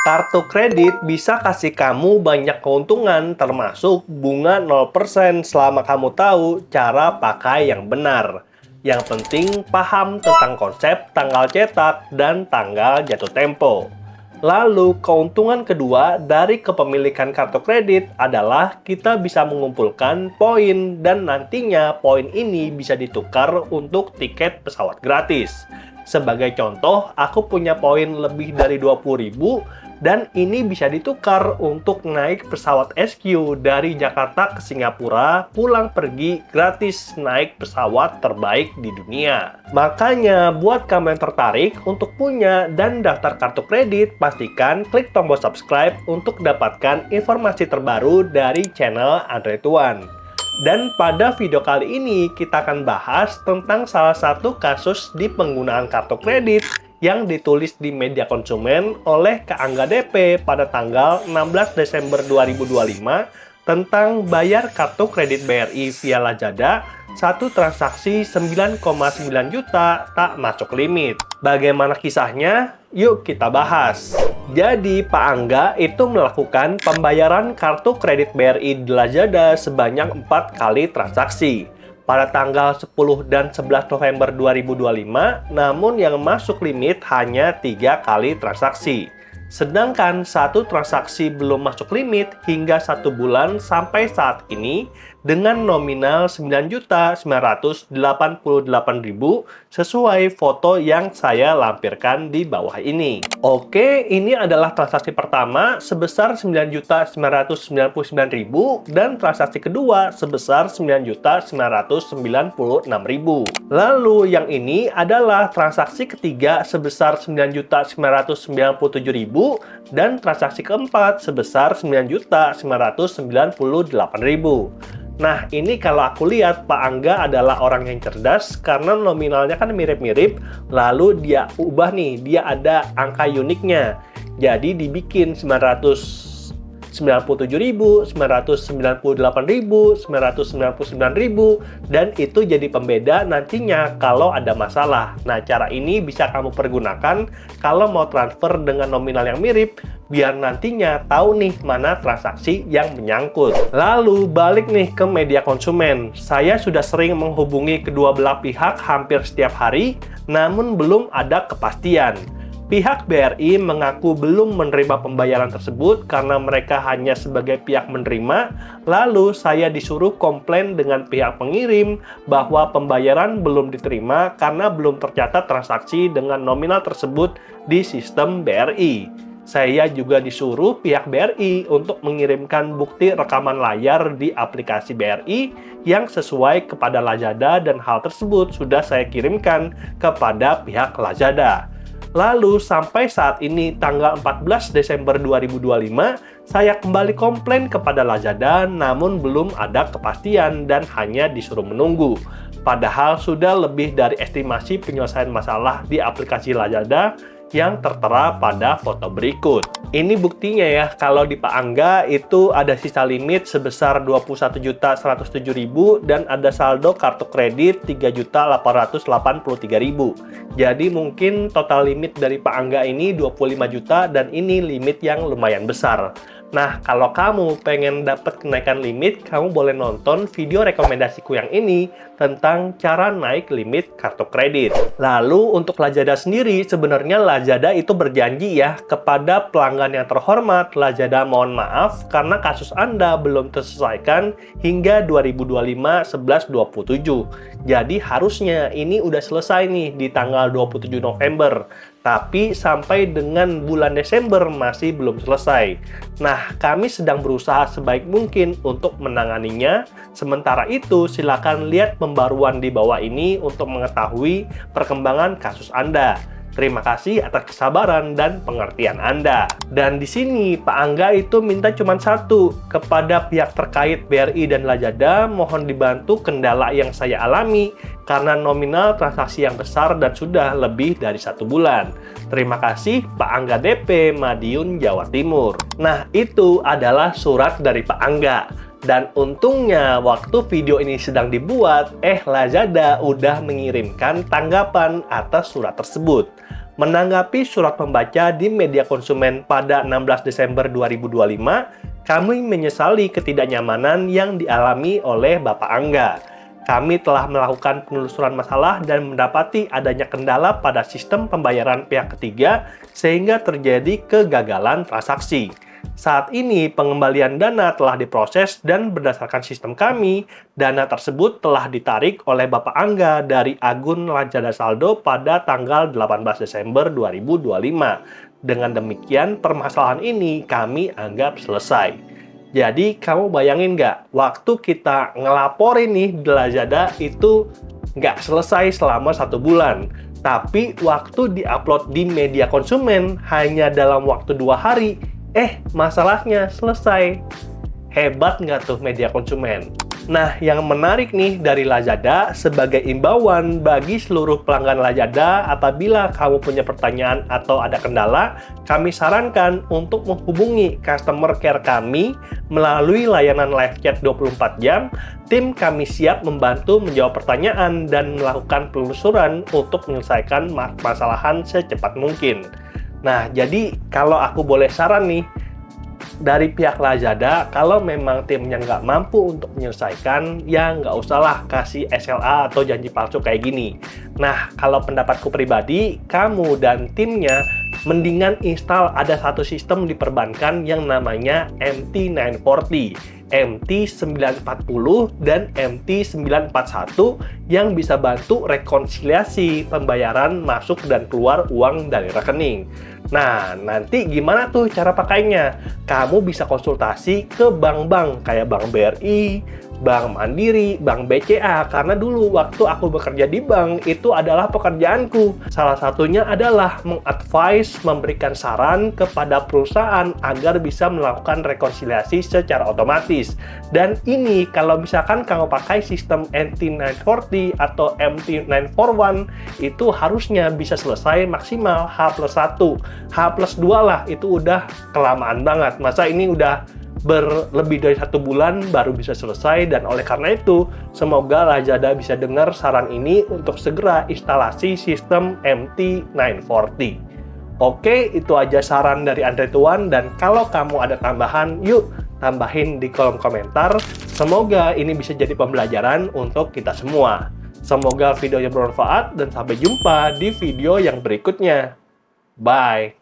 Kartu kredit bisa kasih kamu banyak keuntungan, termasuk bunga 0% selama kamu tahu cara pakai yang benar. Yang penting paham tentang konsep tanggal cetak dan tanggal jatuh tempo. Lalu, keuntungan kedua dari kepemilikan kartu kredit adalah kita bisa mengumpulkan poin dan nantinya poin ini bisa ditukar untuk tiket pesawat gratis. Sebagai contoh, aku punya poin lebih dari 20.000 dan ini bisa ditukar untuk naik pesawat SQ dari Jakarta ke Singapura, pulang pergi gratis naik pesawat terbaik di dunia. Makanya, buat kamu yang tertarik untuk punya dan daftar kartu kredit, pastikan klik tombol subscribe untuk dapatkan informasi terbaru dari channel Android One. Dan pada video kali ini, kita akan bahas tentang salah satu kasus di penggunaan kartu kredit yang ditulis di media konsumen oleh Kak Angga DP pada tanggal 16 Desember 2025 tentang bayar kartu kredit BRI via Lazada, satu transaksi 9,9 juta tak masuk limit. Bagaimana kisahnya? Yuk kita bahas. Jadi Pak Angga itu melakukan pembayaran kartu kredit BRI di Lazada sebanyak 4 kali transaksi pada tanggal 10 dan 11 November 2025, namun yang masuk limit hanya 3 kali transaksi. Sedangkan satu transaksi belum masuk limit hingga 1 bulan sampai saat ini dengan nominal 9.988.000 sesuai foto yang saya lampirkan di bawah ini. Oke, ini adalah transaksi pertama sebesar 9.999.000 dan transaksi kedua sebesar 9.996.000. Lalu yang ini adalah transaksi ketiga sebesar 9.997.000 dan transaksi keempat sebesar 9.998.000. Nah, ini kalau aku lihat Pak Angga adalah orang yang cerdas karena nominalnya kan mirip-mirip, lalu dia ubah nih, dia ada angka uniknya. Jadi dibikin 997.000, 998.000, 999.000, dan itu jadi pembeda nantinya kalau ada masalah. Nah, cara ini bisa kamu pergunakan kalau mau transfer dengan nominal yang mirip, biar nantinya tahu nih mana transaksi yang menyangkut. Lalu balik nih ke media konsumen. Saya sudah sering menghubungi kedua belah pihak hampir setiap hari, namun belum ada kepastian. Pihak BRI mengaku belum menerima pembayaran tersebut karena mereka hanya sebagai pihak menerima, lalu saya disuruh komplain dengan pihak pengirim bahwa pembayaran belum diterima karena belum tercatat transaksi dengan nominal tersebut di sistem BRI. Saya juga disuruh pihak BRI untuk mengirimkan bukti rekaman layar di aplikasi BRI yang sesuai kepada Lazada dan hal tersebut sudah saya kirimkan kepada pihak Lazada. Lalu sampai saat ini tanggal 14 Desember 2025, saya kembali komplain kepada Lazada namun belum ada kepastian dan hanya disuruh menunggu. Padahal sudah lebih dari estimasi penyelesaian masalah di aplikasi Lazada yang tertera pada foto berikut. Ini buktinya ya, kalau di Pak Angga itu ada sisa limit sebesar 21.107.000 dan ada saldo kartu kredit 3.883.000. Jadi mungkin total limit dari Pak Angga ini 25 juta dan ini limit yang lumayan besar. Nah, kalau kamu pengen dapat kenaikan limit, kamu boleh nonton video rekomendasiku yang ini tentang cara naik limit kartu kredit. Lalu untuk Lazada sendiri, sebenarnya Lazada itu berjanji ya kepada pelanggan yang terhormat, Lazada mohon maaf karena kasus Anda belum terselesaikan hingga 2025-11-27. Jadi harusnya ini udah selesai nih di tanggal 27 November. Tapi sampai dengan bulan Desember masih belum selesai. Nah, kami sedang berusaha sebaik mungkin untuk menanganinya. Sementara itu, silakan lihat pembaruan di bawah ini untuk mengetahui perkembangan kasus Anda. Terima kasih atas kesabaran dan pengertian Anda. Dan di sini Pak Angga itu minta cuma satu, kepada pihak terkait BRI dan Lazada mohon dibantu kendala yang saya alami karena nominal transaksi yang besar dan sudah lebih dari 1 bulan. Terima kasih Pak Angga DP, Madiun, Jawa Timur. Nah, itu adalah surat dari Pak Angga. Dan untungnya waktu video ini sedang dibuat, Lazada udah mengirimkan tanggapan atas surat tersebut. Menanggapi surat pembaca di media konsumen pada 16 Desember 2025, kami menyesali ketidaknyamanan yang dialami oleh Bapak Angga. Kami telah melakukan penelusuran masalah dan mendapati adanya kendala pada sistem pembayaran pihak ketiga sehingga terjadi kegagalan transaksi. Saat ini pengembalian dana telah diproses dan berdasarkan sistem kami, dana tersebut telah ditarik oleh Bapak Angga dari akun Lazada Saldo pada tanggal 18 Desember 2025. Dengan demikian, permasalahan ini kami anggap selesai. Jadi, kamu bayangin nggak, waktu kita ngelaporin nih di Lazada itu nggak selesai selama 1 bulan. Tapi, waktu diupload di media konsumen hanya dalam waktu 2 hari, masalahnya selesai. Hebat nggak tuh media konsumen? Nah, yang menarik nih dari Lazada sebagai imbauan bagi seluruh pelanggan Lazada, apabila kamu punya pertanyaan atau ada kendala, kami sarankan untuk menghubungi customer care kami melalui layanan live chat 24 jam. Tim kami siap membantu menjawab pertanyaan dan melakukan penelusuran untuk menyelesaikan permasalahan secepat mungkin. Nah, jadi kalau aku boleh saran nih, dari pihak Lazada, kalau memang timnya nggak mampu untuk menyelesaikan, ya nggak usahlah kasih SLA atau janji palsu kayak gini. Nah, kalau pendapatku pribadi, kamu dan timnya mendingan install ada satu sistem di perbankan yang namanya MT940. MT940 dan MT941 yang bisa bantu rekonsiliasi pembayaran masuk dan keluar uang dari rekening. Nah, nanti gimana tuh cara pakainya? Kamu bisa konsultasi ke bank-bank kayak Bank BRI, Bank Mandiri, Bank BCA, karena dulu waktu aku bekerja di bank, itu adalah pekerjaanku. Salah satunya adalah mengadvise, memberikan saran kepada perusahaan agar bisa melakukan rekonsiliasi secara otomatis. Dan ini kalau misalkan kamu pakai sistem MT940 atau MT941, itu harusnya bisa selesai maksimal H+1. H+2 lah, itu udah kelamaan banget. Masa ini udah berlebih dari 1 bulan baru bisa selesai, dan oleh karena itu semoga Lazada bisa dengar saran ini untuk segera instalasi sistem MT940. Oke, itu aja saran dari Andre Tuan, dan kalau kamu ada tambahan, yuk tambahin di kolom komentar. Semoga ini bisa jadi pembelajaran untuk kita semua. Semoga videonya bermanfaat dan sampai jumpa di video yang berikutnya. Bye!